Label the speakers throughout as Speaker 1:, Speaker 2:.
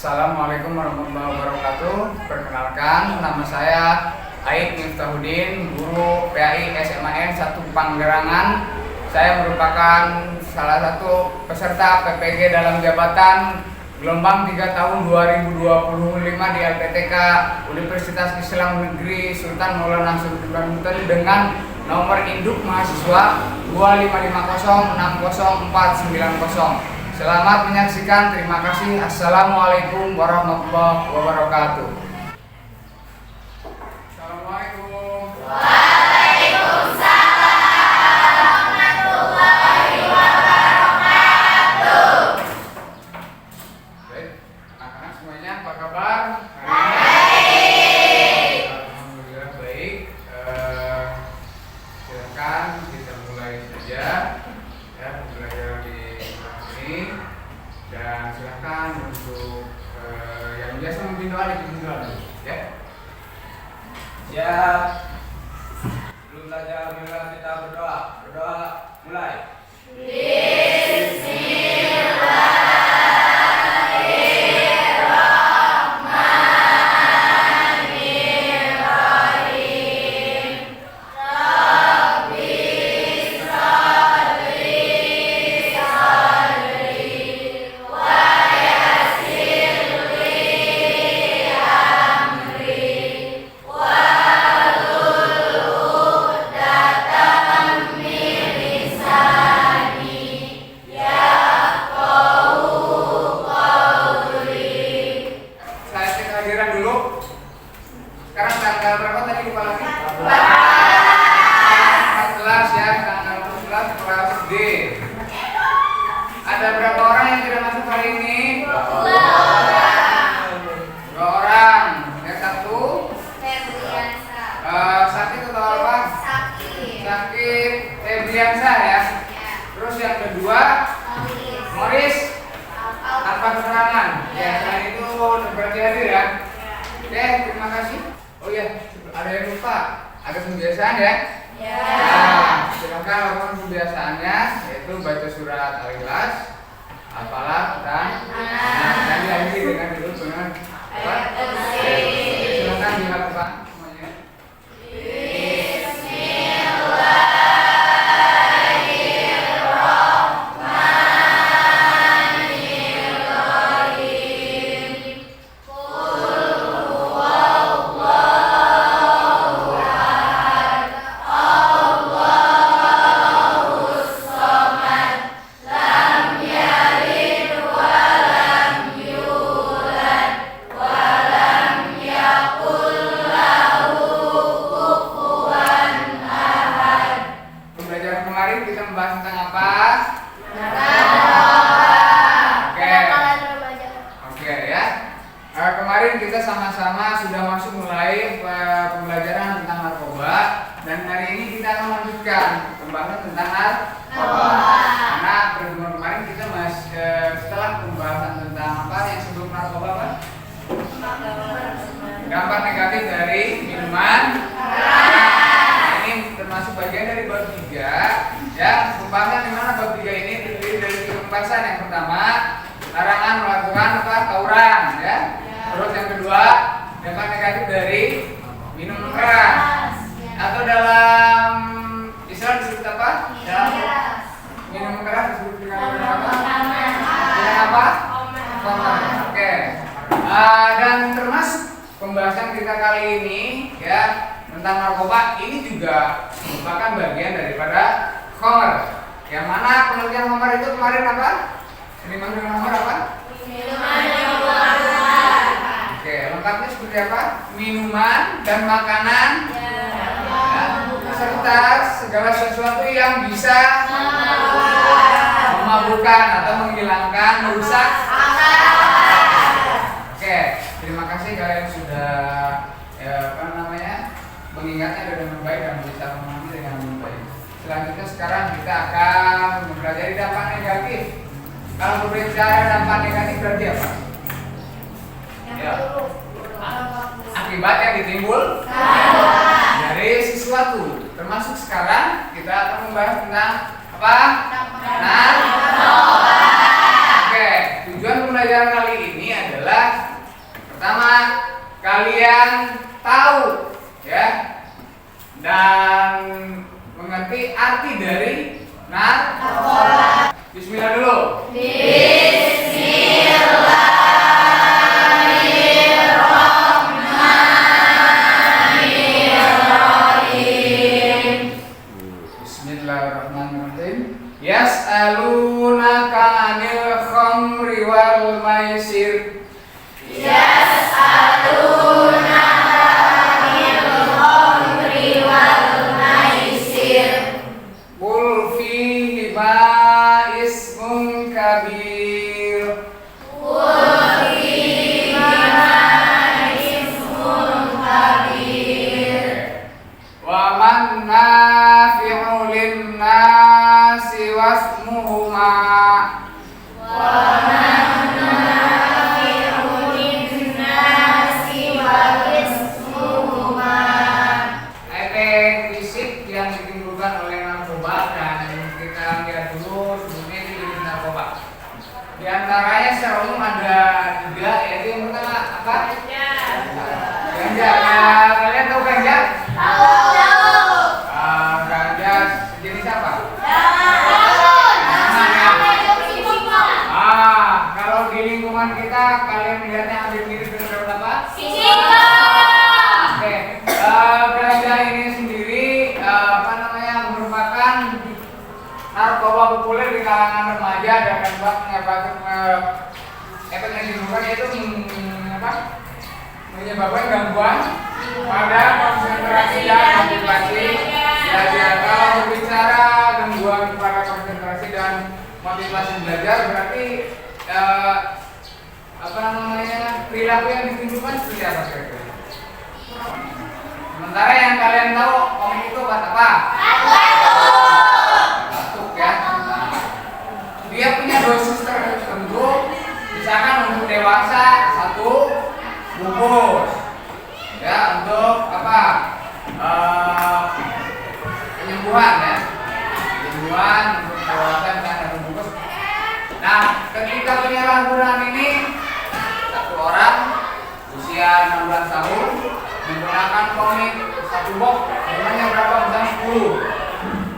Speaker 1: Assalamualaikum warahmatullahi wabarakatuh. Perkenalkan, nama saya Aik Miftahudin, guru PAI SMAN 1 Panggerangan. Saya merupakan salah satu peserta PPG dalam jabatan gelombang 3 tahun 2025 di LPTK Universitas Islam Negeri Sultan Maulana Hasanuddin Banten dengan nomor induk mahasiswa 255060490. Selamat menyaksikan, terima kasih. Assalamualaikum warahmatullahi wabarakatuh. Assalamualaikum.
Speaker 2: Waalaikumsalam warahmatullahi wabarakatuh.
Speaker 1: Baik, anak-anak semuanya apa kabar?
Speaker 2: Baik.
Speaker 1: Alhamdulillah baik. Silakan kita mulai saja ya pembelajaran di ini, dan silakan untuk yang biasa memimpin doa dipimpin doa dulu ya.
Speaker 3: Siap. Sebelum belajar, marilah kita berdoa. Berdoa mulai.
Speaker 1: Saya cek kehadiran dulu. Sekarang tanggal berapa tadi lupa lagi? 14 ya, tanggal 14 kelas D. Ada berapa orang yang tidak masuk hari ini? 2 orang. Yang satu sakit atau apa? Sakit Febriansa ya. Terus yang kedua Morris tanpa keterangan. Ya, selain itu berarti hadir ya. Oke, terima kasih. Oh iya, ada yang lupa. Ada pembiasaan ya. Nah, silakan lakukan pembiasaannya, yaitu baca surat Al-Ikhlas, hafalah dan diakhiri dengan dulu dengan apa? Silakan dilakukan semuanya. Pembelajaran kemarin kita membahas tentang apa? Oke ya. Kemarin kita sama-sama sudah masuk mulai pembelajaran tentang narkoba, dan hari ini kita akan lanjutkan pembahasan tentang narkoba. Karena pertemuan kemarin kita setelah pembahasan tentang apa yang sebelum narkoba apa? Dampak negatif dari minuman. Nah, ini termasuk bagian dari bab 3 ya. Pembahasan di mana bab 3 ini terdiri dari 3 pembahasan. Yang pertama, larangan melakukan apa? Tawuran ya. Terus yang kedua, dampak negatif dari minum keras. Atau dalam istilah disebut apa? Dalam minum keras disebut dengan apa? Dengan apa? Khamar. Oke. Dan termasuk pembahasan kita kali ini ya tentang narkoba ini juga merupakan bagian daripada khamar. Yang mana pengertian khamar itu kemarin apa? Dimaksud dengan khamar apa? Oke, lengkapnya seperti apa? Minuman dan makanan ya, serta segala sesuatu yang bisa memabukkan atau menghilangkan, merusak. Oke, terima kasih kalian sudah mengingatnya dengan baik dan bisa memahami dengan baik. Selanjutnya sekarang kita akan mempelajari dampak negatif. Kalau berbicara dampak negatif berarti apa? Ya. Akibat yang ditimbul dari sesuatu. Termasuk sekarang kita akan membahas tentang apa? Narkoba. Oke, tujuan pelajaran kali ini adalah pertama, kalian tahu ya dan mengerti arti dari narkoba. Bismillah dulu. Bismillahirrahmanirrahim. Yas'alunaka 'anil khamri wal maisir. Qul fihima ismun kabir. Wa manafi'u lin-nasi wasmuhuma. Efek fisik yang ditimbulkan oleh narkoba dan kita lihat dulu sebelumnya ini jenis narkoba. Di antaranya secara umum ada 3, yaitu yang pertama apa? Ganja. Nah, kalian tahu ganja? Ganja sejenis apa? Kalau di lingkungan kita kalian melihatnya hampir mirip dengan apa? Oke, ganja ini sendiri merupakan narkoba populer di kalangan remaja dan dapat efek yang ditimbulkan yaitu menyebabkan gangguan pada konsentrasi dan motivasi belajar. Kalau berbicara gangguan pada konsentrasi dan motivasi belajar berarti perilaku yang ditimbulkan seperti apa kira-kira? Sementara yang kalian tahu komik itu obat apa? Batuk ya. Dia punya dosis tertentu. Misalkan untuk dewasa 1 bungkus. Ya, untuk apa? Penyembuhan ya. Penyembuhan untuk dewasa misalkan 1 bungkus. Nah, ketika penyalahgunaan ini satu orang usia 16 tahun menggunakan komik 1 box jumlahnya berapa? Misalnya 10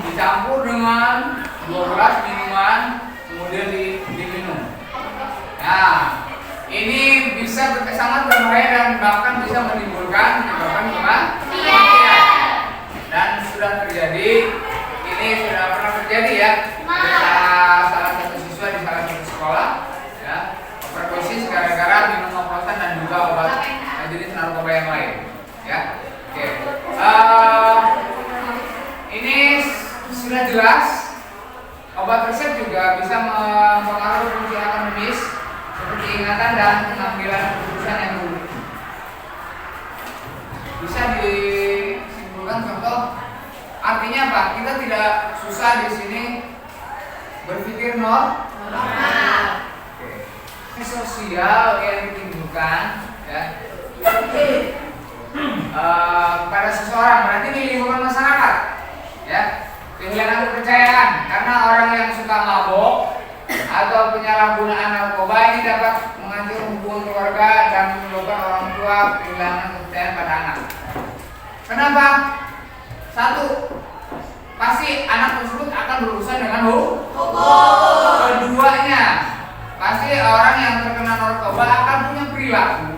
Speaker 1: dicampur dengan 12 minuman kemudian diminum. Nah, ini bisa sangat berbahaya dan bahkan bisa menyebabkan kematian. Dan sudah terjadi, ini sudah pernah terjadi ya. Salah satu siswa di salah satu sekolah ya overdosis gara-gara minum oplosan dan juga obat jenis narkoba yang lain. Ya, oke. Ini sudah jelas. Obat resep juga bisa mempengaruhi fungsi akademis seperti ingatan dan pengambilan keputusan yang buruk. Bisa disimpulkan contoh. Artinya apa? Kita tidak susah di sini berpikir normal. Sosial yang ditimbulkan ya. Pada seseorang berarti di lingkungan masyarakat ya, kehilangan kepercayaan karena orang yang suka mabok atau penyalahgunaan narkoba ini dapat menghancurkan hubungan keluarga dan menyebabkan orang tua kehilangan kepercayaan pada anak. Kenapa? 1, pasti anak tersebut akan berurusan dengan hukum. Keduanya, pasti orang yang terkena narkoba akan punya perilaku.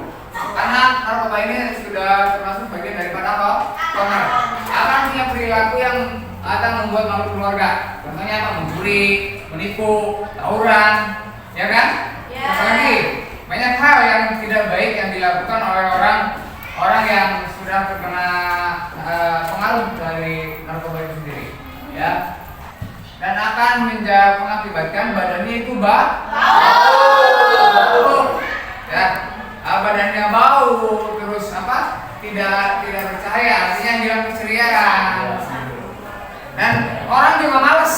Speaker 1: Karena narkoba ini sudah termasuk bagian daripada apa? Komer. Akan punya perilaku yang akan membuat malu keluarga. Contohnya apa? Mencuri, menipu, tawuran, ya kan? Apalagi banyak hal yang tidak baik yang dilakukan oleh orang yang sudah terkena pengaruh dari narkoba itu sendiri, ya. Dan akan mengakibatkan badannya itu bau, ya. Badannya bau, terus apa? Tidak bercahaya, artinya hilang keceriaan. Dan orang juga malas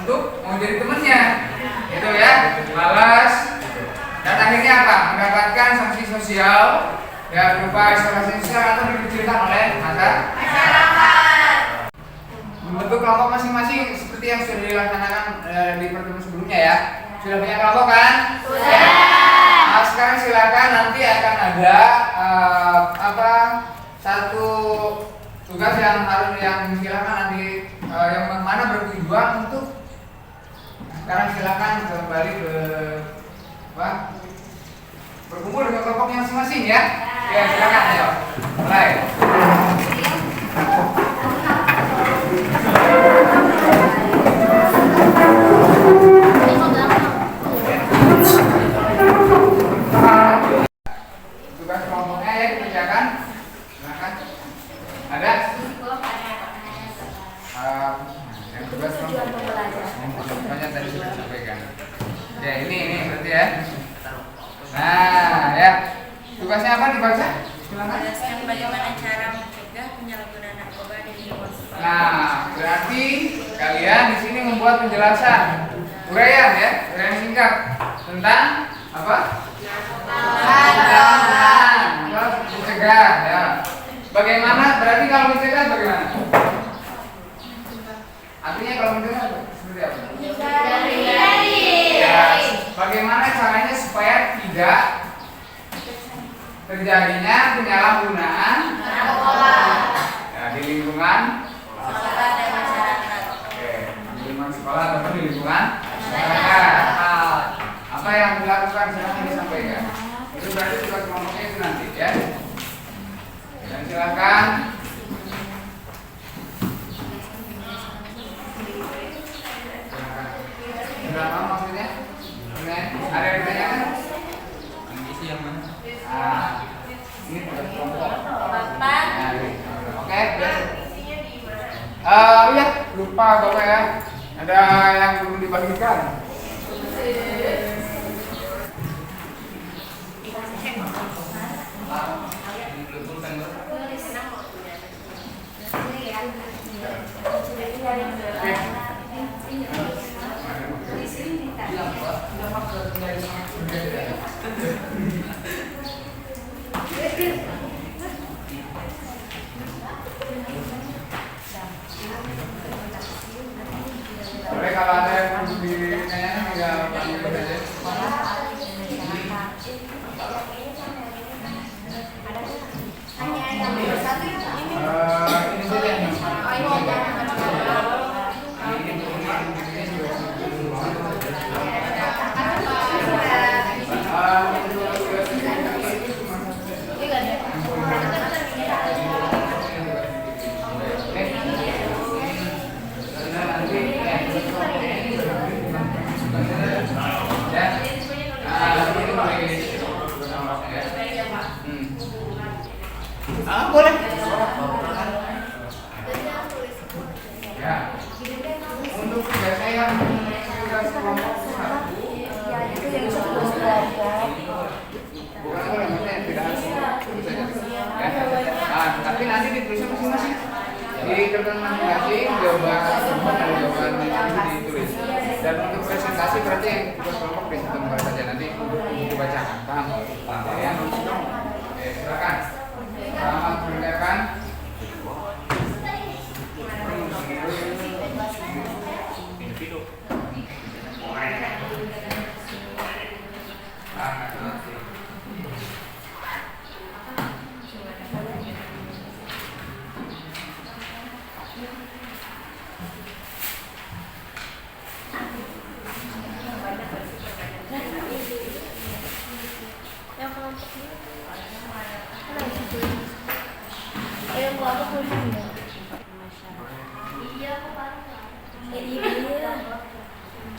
Speaker 1: untuk mau jadi temennya, gitu ya, malas. Dan akhirnya apa? Mendapatkan sanksi sosial, ya berupa isolasi sosial atau dikucilkan oleh masyarakat. Membentuk kelompok masing-masing seperti yang sudah dilaksanakan di pertemuan sebelumnya ya. Sudah punya kelompok kan? Sudah. silakan nanti akan ada satu tugas yang silakan nanti yang mana bertujuan untuk sekarang silakan kembali berkumpul dengan kelompoknya masing-masing ya. Ya silakan ayo mulai. Tugas kelompoknya ya dikerjakan. Silakan. Ada? Yang tugas kelompoknya tadi sudah disampaikan. Ya ini berarti ya. Nah ya tugasnya apa dibaca? Silakan.
Speaker 2: Menjelaskan bagaimana cara mencegah penyalahgunaan narkoba di lingkungan sekolah.
Speaker 1: Nah berarti kalian di sini membuat penjelasan uraian ya, uraian singkat tentang apa? Mencegah ya. Bagaimana? Berarti kalau mencegah bagaimana? Artinya kalau mencegah seperti apa? Ya, bagaimana caranya supaya tidak terjadinya penyalahgunaan narkoba ya, di lingkungan
Speaker 2: Sekolah dan masyarakat.
Speaker 1: oke, di lingkungan sekolah ataupun di lingkungan masyarakat. Apa yang dilakukan silahkan disampaikan. Itu berarti tugas kelompoknya itu nanti ya. Dan silakan. Sudah apa maksudnya? Ada yang ditanyakan?
Speaker 3: Isi yang mana?
Speaker 1: Ini tugas kelompok.
Speaker 2: Bapak.
Speaker 1: Oke. Iya, lupa Bapak ya. Ada yang belum dibagikan. Boleh kalau ada yang perlu ditanyakan ya panggil aja. Ini saja. Boleh. Ya. Untuk tugasnya yang tugas kelompok satu. Bukan boleh, maksudnya tidak harus itu saja. Ya. Tapi nanti ditulisnya masing-masing. Di kertas masing-masing jawaban itu ditulis. Dan untuk presentasi berarti yang tugas kelompok di satu tempat saja nanti dibacakan. Paham? Ya. Oke, silakan. Selamat mendengarkan.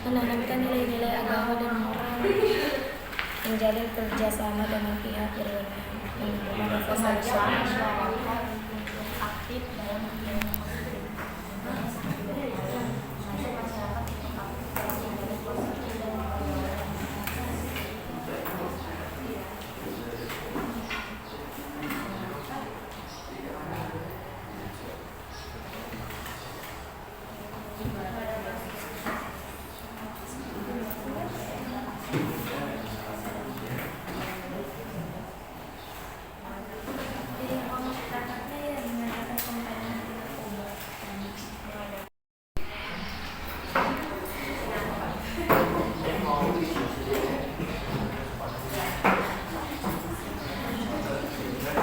Speaker 4: Menanamkan nilai-nilai agama dan moral, menjalin kerjasama dengan pihak berwenang, memanfaatkan aktif dalam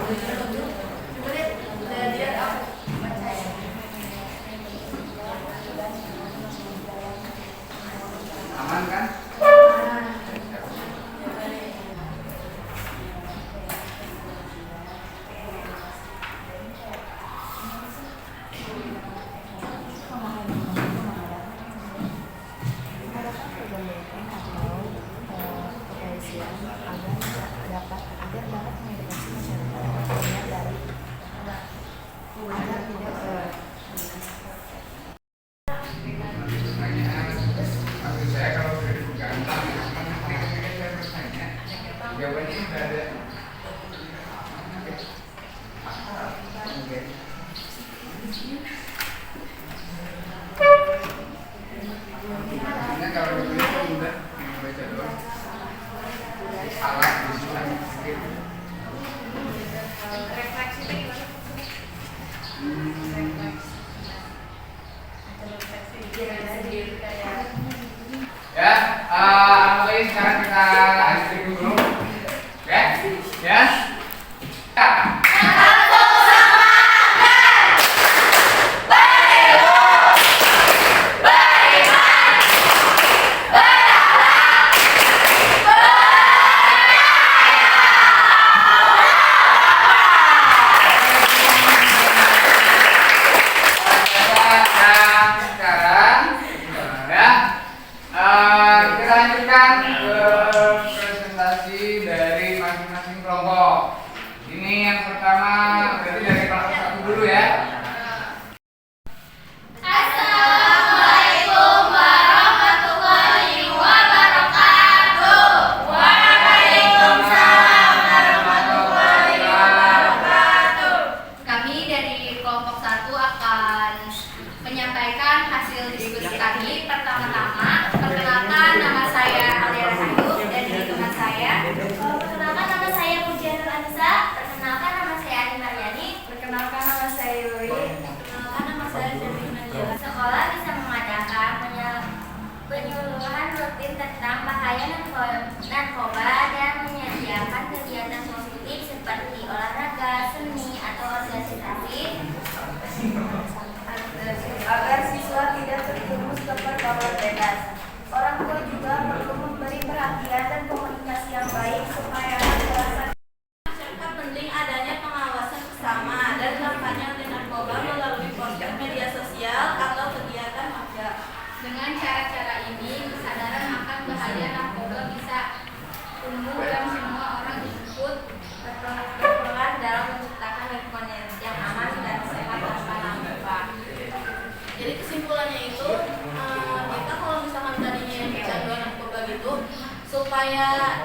Speaker 1: Aman kan? Pertanyaan, maksud saya kalau sudah dipegang, ketika saya bertanya, jawabannya sudah ada. Oke. Artinya kalau ditulis itu mudah, baca doang. Salah disusun sedikit.
Speaker 2: Refleksi itu gimana?
Speaker 1: Ya, mulai sekarang kita lanjutin dulu. Ya, ya. Sekarang ya kita lanjutkan ke presentasi dari masing-masing kelompok. Ini yang pertama berarti dari kelompok 1 dulu ya.
Speaker 5: Assalamualaikum warahmatullahi wabarakatuh. Waalaikumsalam warahmatullahi wabarakatuh. Kami dari kelompok 1 akan menyampaikan hasil diskusi kami. Pertama-tama, perkenalkan nama saya Alia Rahayu dan ini teman saya. Perkenalkan nama saya Pujian Anissa. Perkenalkan nama saya Ani Mariani. Perkenalkan nama saya Yuri. Perkenalkan nama saya Dewi Nadia. Sekolah bisa mengadakan penyuluhan rutin tentang bahaya narkoba dan menyediakan kegiatan positif seperti olahraga, seni, atau organisasi agar siswa tidak terjerumus ke pergaulan bebas. Orang tua juga perlu memberi perhatian dan komunikasi yang baik supaya anak merasa masyarakat penting adanya pengawasan bersama dan kampanye anti narkoba melalui poster media sosial atau kegiatan magang. Dengan cara-cara ini, kesadaran akan bahaya narkoba bisa tumbuh dan semua orang ikut berperan dalam menciptakan lingkungan yang aman dan sehat tanpa narkoba. Jadi kesimpulannya itu kita kalau misalkan tadinya yang kecanduan narkoba gitu supaya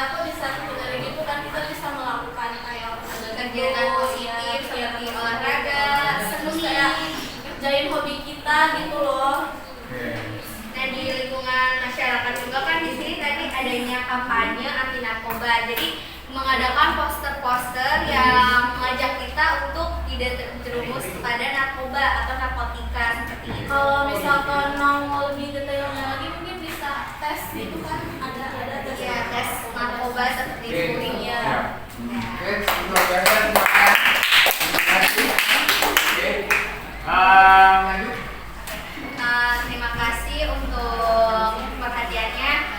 Speaker 5: aku bisa dari gitu kan kita bisa melakukan kayak kegiatan positif seperti olahraga, seni, ngerjain hobi kita gitu loh. Nah di lingkungan masyarakat juga kan di sini tadi adanya kampanye anti narkoba. Jadi mengadakan poster-poster yang mengajak kita untuk tidak terjerumus kepada narkoba atau narkotika seperti itu. Kalau misalkan mau lebih detailnya lagi mungkin bisa tes gitu kan, ada tes. Ya, tes narkoba seperti itu ya.
Speaker 1: Oke, luar biasa, terima kasih. Oke, lanjut.
Speaker 5: Terima kasih untuk perhatiannya.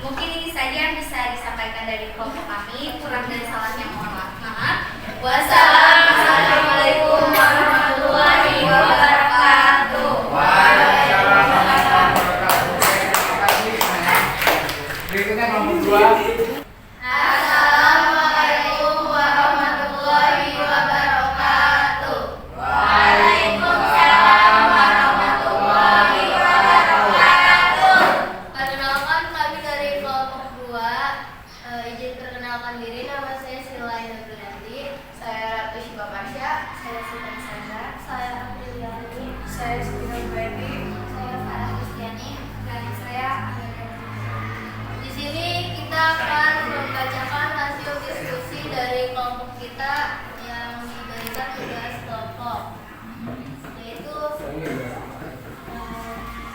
Speaker 5: Mungkin ini saja yang bisa disampaikan dari kelompok kami. Kurang dan salahnya mohon maaf. Wassalamualaikum warahmatullahi wabarakatuh.
Speaker 1: Waalaikumsalam warahmatullahi wabarakatuh. Terima kasih. Berikutnya kelompok 2.
Speaker 5: Assalamualaikum warahmatullahi wabarakatuh. Waalaikumsalam warahmatullahi wabarakatuh. Perkenalkan kami dari kelompok 2. Izin perkenalkan diri, nama saya Sila Indrianti. Saya Ratu Shiba Pasha. Saya Sultan Sandra. Saya Apriliani. Saya Sina Brady. Saya Farah Kristiani. Dan saya Amelia. Di sini kita akan membacakan hasil diskusi dari kelompok kita yang diberikan tugas kelompok, yaitu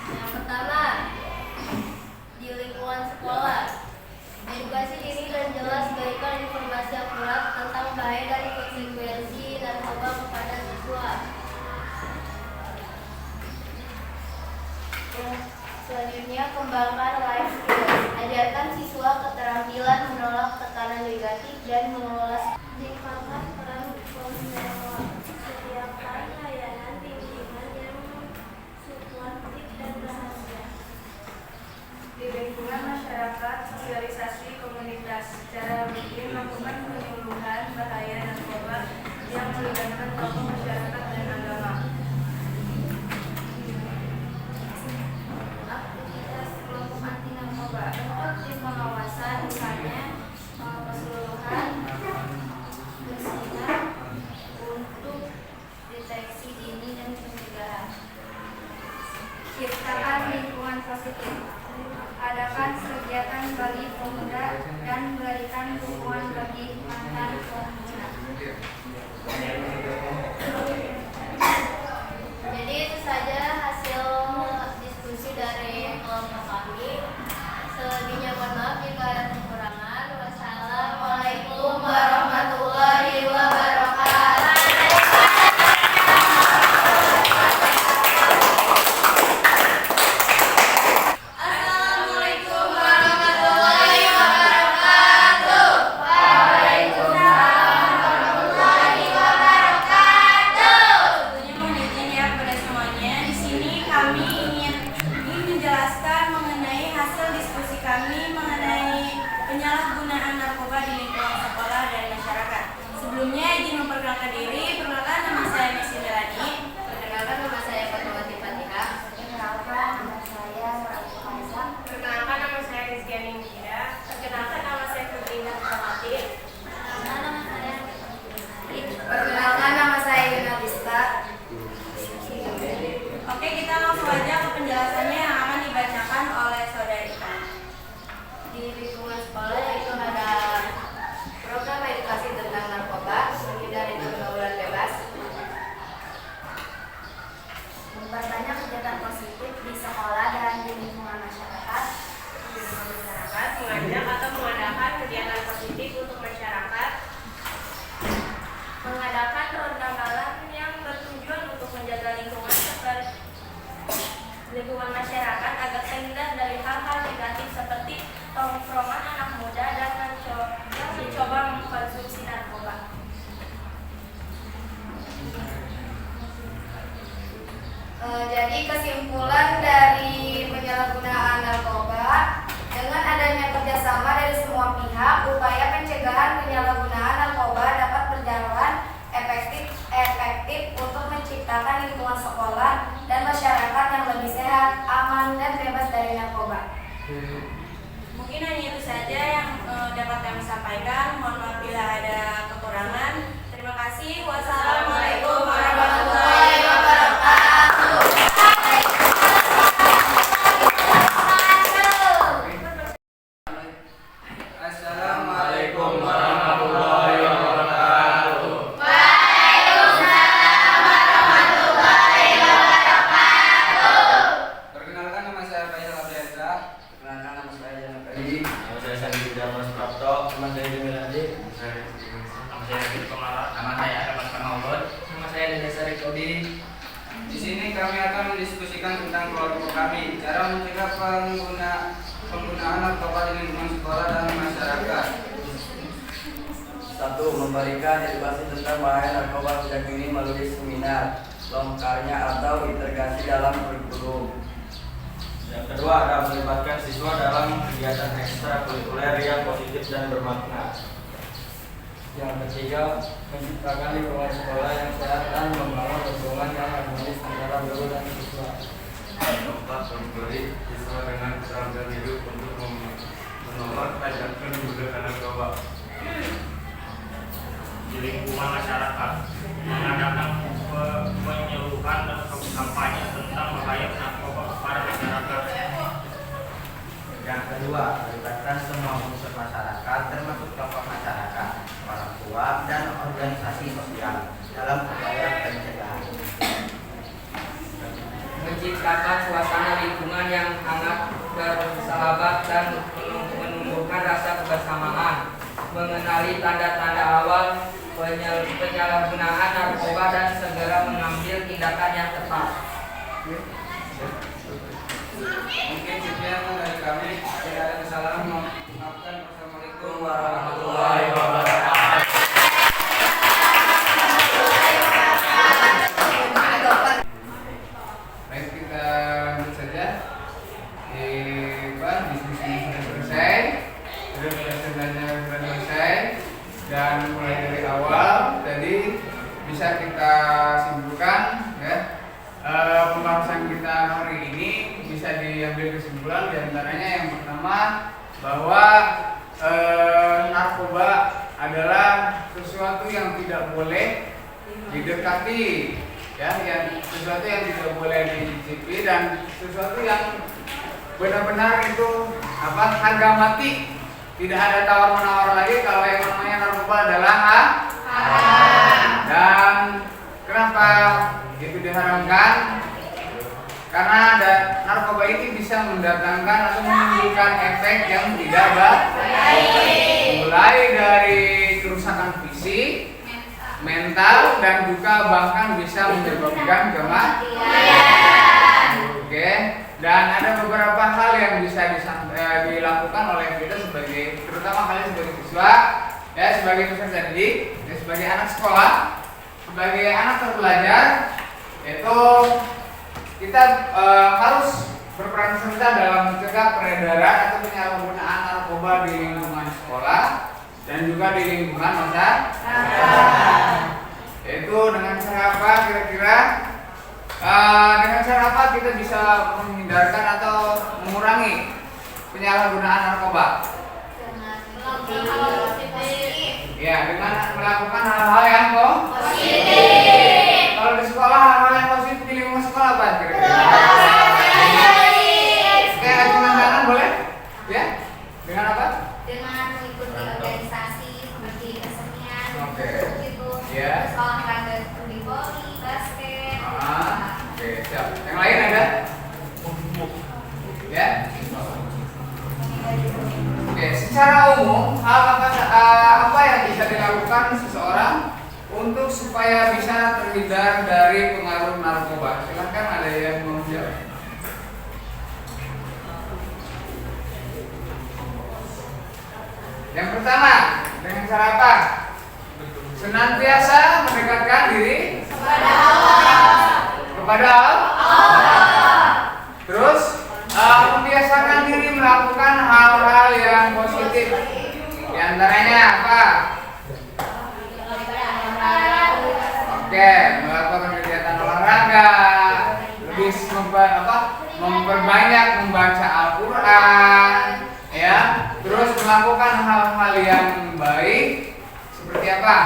Speaker 5: yang pertama di lingkungan sekolah. Edukasi dini dan jelas berikan informasi akurat tentang Selanjutnya, kembangkan life skills. Ajarkan siswa keterampilan menolak tekanan negatif dan mengelola. Tingkatkan peran pembelajaran. Sediakan layanan bimbingan yang suportif dan bahagia. Di lingkungan masyarakat, sosialisasi komunitas. Cara rutin melakukan penyuluhan bahaya narkoba yang melibatkan tokoh masyarakat dan agama. Aktivitas kelompok anti narkoba. Bentuk tim pengawasan, misalnya keseluruhan bersinar untuk deteksi dini dan pencegahan. Ciptakan lingkungan positif. Adakan kegiatan bagi pemuda dan berikan dukungan bagi mantan pemuda. Jadi itu saja hasil diskusi dari kelompok kami. Selebihnya mohon maaf jika ada kekurangan. Wassalamualaikum warahmatullahi wabarakatuh. Assalamualaikum warahmatullahi wabarakatuh. Waalaikumsalam warahmatullahi wabarakatuh.
Speaker 2: Tentunya mohon izin ya kepada semuanya. Di sini kami ingin menjelaskan mengenai hasil diskusi kami mengenai penyalahgunaan narkoba di lingkungan sekolah dan masyarakat. Sebelumnya izin memperkenalkan diri. Perkenalkan, nama saya Messi Melani.
Speaker 5: Perkenalkan, nama saya Fatmawati Fatihah. Perkenalkan, nama saya Ratu Faisal.
Speaker 2: Perkenalkan, nama saya Rizkyani Mujida. Perkenalkan, nama saya Febrina Kamati.
Speaker 5: Perkenalkan, nama saya Yuna Dista.
Speaker 2: Oke, kita langsung aja ke penjelasannya yang akan dibacakan oleh saudari kami.
Speaker 5: Di lingkungan sekolah yaitu ada program edukasi tentang narkoba, menghindari pergaulan bebas, memperbanyak kegiatan positif di sekolah dan di lingkungan masyarakat,
Speaker 2: Mengajak atau mengadakan kegiatan positif untuk masyarakat.
Speaker 5: mengadakan ronda malam yang bertujuan untuk menjaga lingkungan masyarakat agar terhindar dari hal-hal negatif seperti tongkrongan anak muda dan yang mencoba mengkonsumsi narkoba. Jadi kesimpulan dari penyalahgunaan narkoba, dengan adanya kerjasama dari semua pihak, upaya pencegahan penyalahgunaan narkoba dapat berjalan efektif untuk menciptakan lingkungan sekolah dan masyarakat yang lebih sehat, aman, dan bebas dari narkoba.
Speaker 2: Mungkin hanya itu saja yang dapat kami sampaikan. Mohon maaf bila ada kekurangan. Terima kasih. Wassalamualaikum warahmatullahi wabarakatuh.
Speaker 3: Assalamualaikum warahmatullahi wabarakatuh.
Speaker 1: Perkenalkan, nama saya Faisal Abdiasa.
Speaker 3: Perkenalkan, nama saya Jana Ferdi. Nama saya Sandi Budiarmas Prapto. Nama saya Jemilandi. Nama saya David Komara. Nama saya Ahmad Kamaulud. Nama saya Dedesari Kodi.
Speaker 1: Di sini kami akan mendiskusikan tentang kelompok kami, cara mencegah penggunaan narkoba di lingkungan sekolah dan masyarakat.
Speaker 3: 1. Memberikan edukasi tentang bahaya narkoba sejak dini melalui seminar, lomkarnya atau integrasi dalam kurikulum. Yang kedua adalah melibatkan siswa dalam kegiatan ekstrakurikuler yang positif dan bermakna. Yang ketiga, menciptakan lingkungan sekolah yang sehat dan membangun hubungan yang harmonis antara guru dan siswa.
Speaker 6: Keempat, memberi siswa dengan keterampilan hidup untuk menolak ajakan menggunakan narkoba. Di lingkungan masyarakat, mengadakan penyuluhan dan kampanye tentang bahaya narkoba kepada masyarakat.
Speaker 3: Yang kedua, melibatkan semua unsur masyarakat termasuk tokoh masyarakat, orang tua, dan organisasi sosial dalam upaya pencegahan.
Speaker 7: Menciptakan suasana lingkungan yang hangat, bersahabat, dan menumbuhkan rasa kebersamaan, mengenali tanda-tanda awal penyalahgunaan narkoba dan segera mengambil tindakan yang tepat.
Speaker 1: Mungkin sudah selesai dan mulai dari awal tadi bisa kita simpulkan ya. Pembahasan kita hari ini bisa diambil kesimpulan diantaranya yang pertama bahwa narkoba adalah sesuatu yang tidak boleh didekati ya, yang sesuatu yang tidak boleh dicicipi dan sesuatu yang benar-benar itu harga mati, tidak ada tawar-menawar lagi kalau yang namanya narkoba adalah haram. Dan kenapa itu diharamkan? Karena narkoba ini bisa mendatangkan atau menimbulkan efek yang tidak baik, mulai dari kerusakan fisik, mental, dan juga bahkan bisa menyebabkan kematian. Oke, dan ada beberapa hal yang bisa dilakukan oleh kita sebagai, terutama kalian sebagai siswa, ya sebagai peserta didik, ya, sebagai anak sekolah, sebagai anak terpelajar, yaitu kita harus berperan serta dalam mencegah peredaran atau penyalahgunaan narkoba di lingkungan sekolah dan juga di lingkungan masyarakat. Yaitu dengan cara apa kira-kira? Dengan cara apa kita bisa menghindarkan atau mengurangi penyalahgunaan narkoba? Ya, dengan melakukan hal-hal yang positif. Kalau di sekolah hal-hal yang positif di lingkungan sekolah apa kira-kira? Kayak rajin tangan boleh? Ya? Dengan apa?
Speaker 5: Dengan mengikuti organisasi seperti kesenian,
Speaker 1: Oke.
Speaker 5: gitu.
Speaker 1: Ya.
Speaker 5: Terus olahraga seperti voli, basket.
Speaker 1: Oke, siap. Yang lain ada? Ya? Oke, secara umum hal apa yang bisa dilakukan seseorang untuk supaya bisa terhindar dari pengaruh narkoba? Silahkan, ada yang mau jawab. Yang pertama, dengan cara apa? Senantiasa mendekatkan diri kepada Allah. Terus membiasakan diri melakukan hal-hal yang positif. Di antaranya apa? Oke, melakukan kegiatan olahraga, lebih memperbanyak membaca Al-Quran, ya. Terus melakukan hal-hal yang baik seperti apa?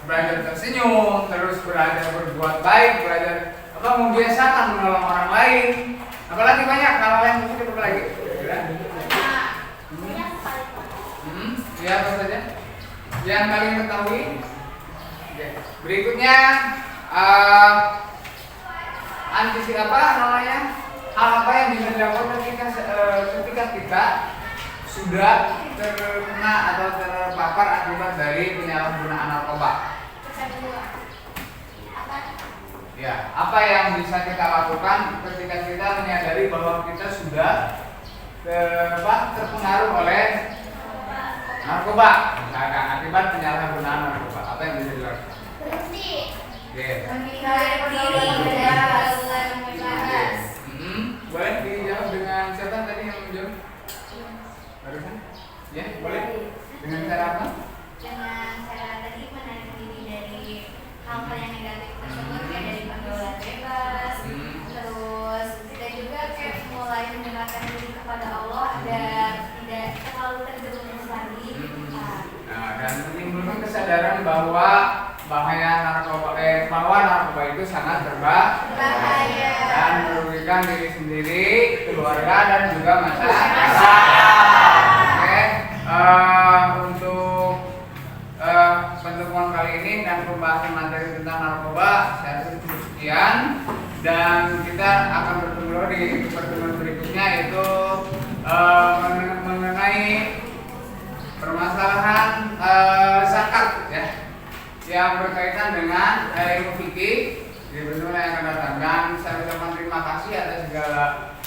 Speaker 1: Belajar tersenyum, terus belajar berbuat baik, belajar membiasakan menolong orang lain. Apalagi banyak hal yang positif lagi. Ya, apa saja? Yang kalian ketahui. Oke. Berikutnya antisipasi hal apa yang bisa dilakukan ketika kita sudah terkena atau terpapar akibat dari penyalahgunaan narkoba. Ya, apa yang bisa kita lakukan ketika kita menyadari bahwa kita sudah terpengaruh oleh narkoba, akibat penyalahgunaan narkoba? Apa yang bisa dilakukan?
Speaker 5: Berhenti.
Speaker 1: Oke.
Speaker 5: Menghindari bebas.
Speaker 1: Boleh dijawab dengan siapa tadi yang menjawab? Barusan? Ya, boleh. Dengan cara apa?
Speaker 5: Dengan cara tadi menarik diri dari hal-hal yang negatif tersebut, kayak dari pergaulan bebas. Terus kita juga kayak mulai mendekatkan diri kepada Allah agar tidak terlalu terjerumus lagi.
Speaker 1: Nah, dan menimbulkan kesadaran bahwa narkoba itu sangat berbahaya dan merugikan diri sendiri, keluarga, dan juga masyarakat. Oke, untuk pertemuan kali ini dan pembahasan materi tentang narkoba saya rasa cukup sekian, dan kita akan bertemu di pertemuan berikutnya, yaitu mengenai permasalahan zakat, ya, yang berkaitan dengan ilmu fikih di pertemuan yang akan datang. Dan saya ucapkan terima kasih atas segala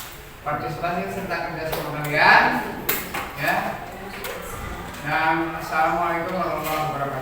Speaker 1: partisipasi serta kerjasama kalian, ya. Dan assalamualaikum warahmatullahi wabarakatuh.